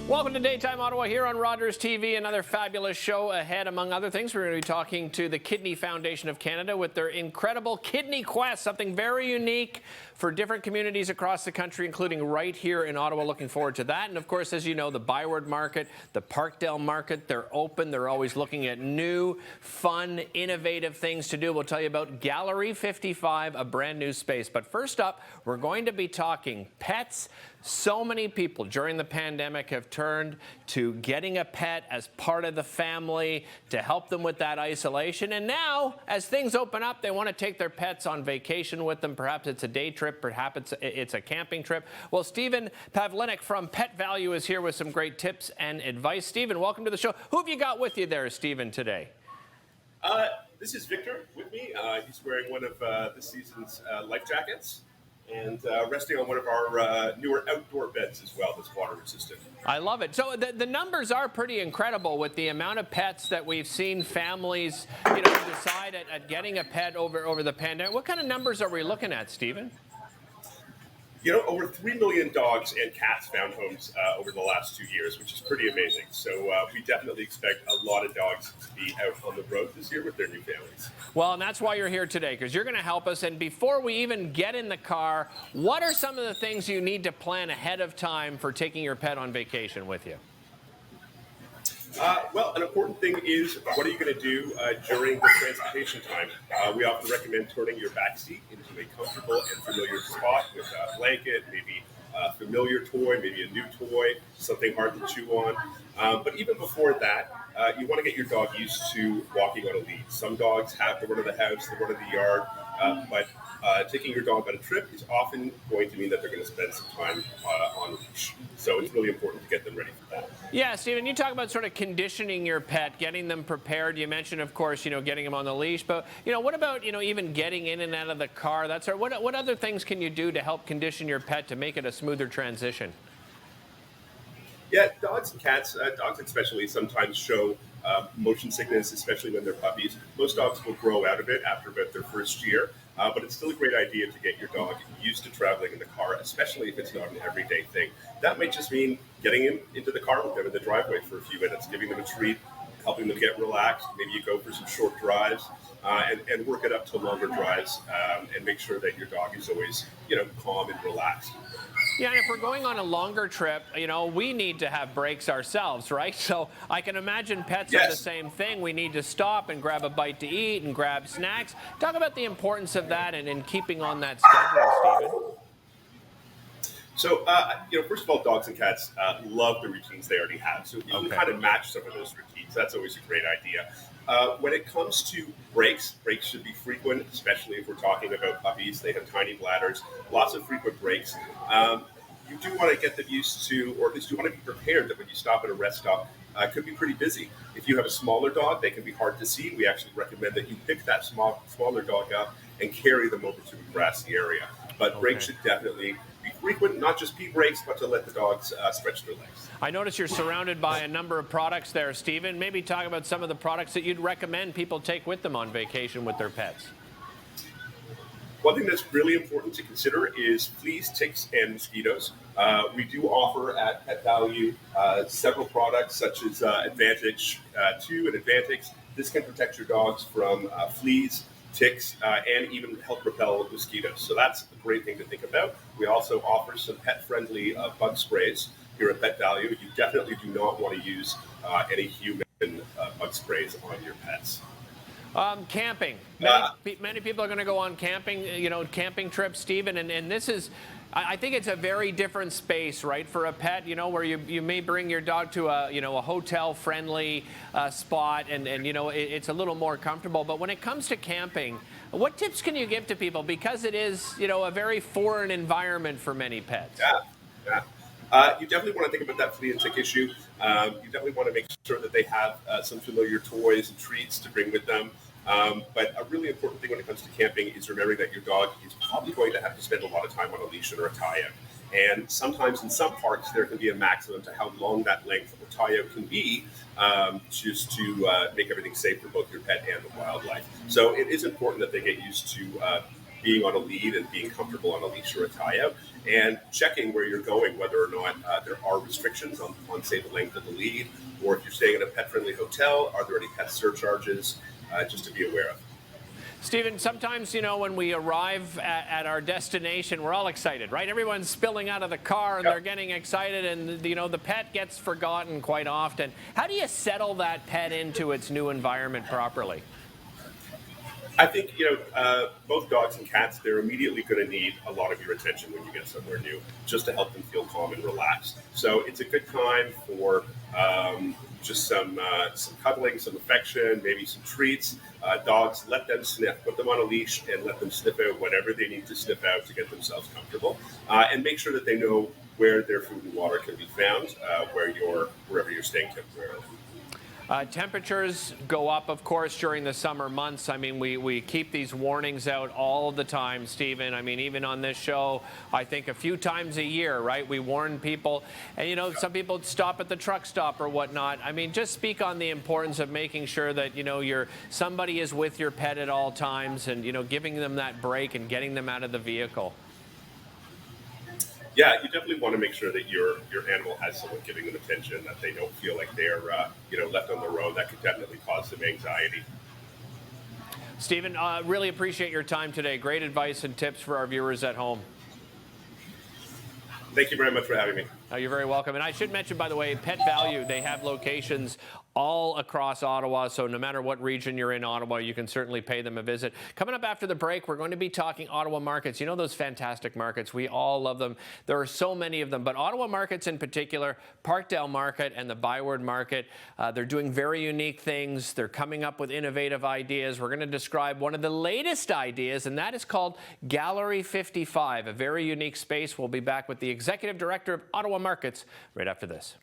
Welcome to Daytime Ottawa here on Rogers TV. Another fabulous show ahead. Among other things, we're going to be talking to the Kidney Foundation of Canada with their incredible Kidney Quest, something very unique for different communities across the country, including right here in Ottawa. Looking forward to that. And of course, as you know, the Byward Market, the Parkdale Market, they're open. They're always looking at new, fun, innovative things to do. We'll tell you about Gallery 55, a brand new space. But first up, we're going to be talking pets. So many people during the pandemic have turned to getting a pet as part of the family to help them with that isolation. And now, as things open up, they want to take their pets on vacation with them. Perhaps it's a day trip, perhaps it's a camping trip. Well, Stephen Pavlinek from Pet Valu is here with some great tips and advice. Stephen, welcome to the show. Who have you got with you there, Stephen, today? This is Victor with me. He's wearing one of this season's life jackets and resting on one of our newer outdoor beds as well that's water resistant. I love it. So the numbers are pretty incredible with the amount of pets that we've seen families, decide at getting a pet over the pandemic. What kind of numbers are we looking at, Stephen? Over 3 million dogs and cats found homes over the last 2 years, which is pretty amazing. So we definitely expect a lot of dogs to be out on the road this year with their new families. Well, and that's why you're here today, because you're going to help us. And before we even get in the car, what are some of the things you need to plan ahead of time for taking your pet on vacation with you? Well, an important thing is, what are you going to do during the transportation time? We often recommend turning your back seat into a comfortable and familiar spot with a blanket, maybe a familiar toy, maybe a new toy, something hard to chew on. But even before that, you want to get your dog used to walking on a lead. Some dogs have to run to the house, they run to the yard, but taking your dog on a trip is often going to mean that they're going to spend some time on a leash. So it's really important to get them ready for that. Yeah, Stephen, you talk about sort of conditioning your pet, getting them prepared. You mentioned, of course, getting them on the leash. But, what about, even getting in and out of the car? What other things can you do to help condition your pet to make it a smoother transition? Yeah, dogs and cats, dogs especially, sometimes show motion sickness, especially when they're puppies. Most dogs will grow out of it after about their first year, but it's still a great idea to get your dog used to traveling in the car, especially if it's not an everyday thing. That might just mean getting him into the car with them in the driveway for a few minutes, giving them a treat, helping them get relaxed. Maybe you go for some short drives and work it up to longer drives and make sure that your dog is always, calm and relaxed. Yeah, and if we're going on a longer trip, we need to have breaks ourselves, right? So I can imagine pets are the same thing. We need to stop and grab a bite to eat and grab snacks. Talk about the importance of that and keeping on that schedule, Stephen. So, first of all, dogs and cats love the routines they already have. So if you can kind of match some of those routines, that's always a great idea. When it comes to breaks should be frequent, especially if we're talking about puppies. They have tiny bladders, lots of frequent breaks. You do want to get them used to, or at least you want to be prepared that when you stop at a rest stop, it could be pretty busy. If you have a smaller dog, they can be hard to see. We actually recommend that you pick that smaller dog up and carry them over to a grassy area. But breaks should definitely be frequent, not just pee breaks, but to let the dogs stretch their legs. I notice you're surrounded by a number of products there, Stephen. Maybe talk about some of the products that you'd recommend people take with them on vacation with their pets. One thing that's really important to consider is fleas, ticks, and mosquitoes. We do offer at Pet Valu several products such as Advantage 2 and Advantix. This can protect your dogs from fleas, ticks, and even help repel mosquitoes. So that's a great thing to think about. We also offer some pet-friendly bug sprays here at Pet Valu. You definitely do not want to use any human bug sprays on your pets. Camping. Many people are going to go on camping, camping trips, Stephen, and this is, I think it's a very different space, right, for a pet, where you may bring your dog to a hotel-friendly spot, and it's a little more comfortable. But when it comes to camping, what tips can you give to people? Because it is, a very foreign environment for many pets. Yeah. You definitely want to think about that flea and tick issue. You definitely want to make sure that they have some familiar toys and treats to bring with them. But a really important thing when it comes to camping is remembering that your dog is probably going to have to spend a lot of time on a leash or a tie-out. And sometimes in some parks, there can be a maximum to how long that length of a tie-out can be, just to make everything safe for both your pet and the wildlife. So it is important that they get used to being on a lead and being comfortable on a leash or a tie-out. and checking where you're going, whether or not there are restrictions on, say, the length of the lead, or if you're staying in a pet-friendly hotel, are there any pet surcharges, just to be aware of. Stephen, sometimes, you know, when we arrive at our destination, we're all excited, right? Everyone's spilling out of the car and they're getting excited, and, you know, the pet gets forgotten quite often. How do you settle that pet into its new environment properly? I think, both dogs and cats, they're immediately going to need a lot of your attention when you get somewhere new, just to help them feel calm and relaxed. So it's a good time for just some cuddling, some affection, maybe some treats. Dogs, let them sniff. Put them on a leash and let them sniff out whatever they need to sniff out to get themselves comfortable. And make sure that they know where their food and water can be found, wherever you're staying temporarily. Temperatures go up, of course, during the summer months. I mean, we keep these warnings out all the time, Stephen. I mean, even on this show, I think a few times a year, right? We warn people. And, you know, some people stop at the truck stop or whatnot. I mean, just speak on the importance of making sure that, you know, somebody is with your pet at all times and, you know, giving them that break and getting them out of the vehicle. Yeah, you definitely want to make sure that your animal has someone giving them attention, that they don't feel like they're left on their own. That could definitely cause some anxiety. Stephen, really appreciate your time today. Great advice and tips for our viewers at home. Thank you very much for having me. You're very welcome. And I should mention, by the way, Pet Valu, they have locations all across Ottawa, so no matter what region you're in Ottawa, you can certainly pay them a visit. Coming up after the break, we're going to be talking Ottawa Markets. You know those fantastic markets? We all love them. There are so many of them, but Ottawa Markets in particular, Parkdale Market and the Byward Market, they're doing very unique things. They're coming up with innovative ideas. We're going to describe one of the latest ideas, and that is called Gallery 55, a very unique space. We'll be back with the Executive Director of Ottawa Markets right after this.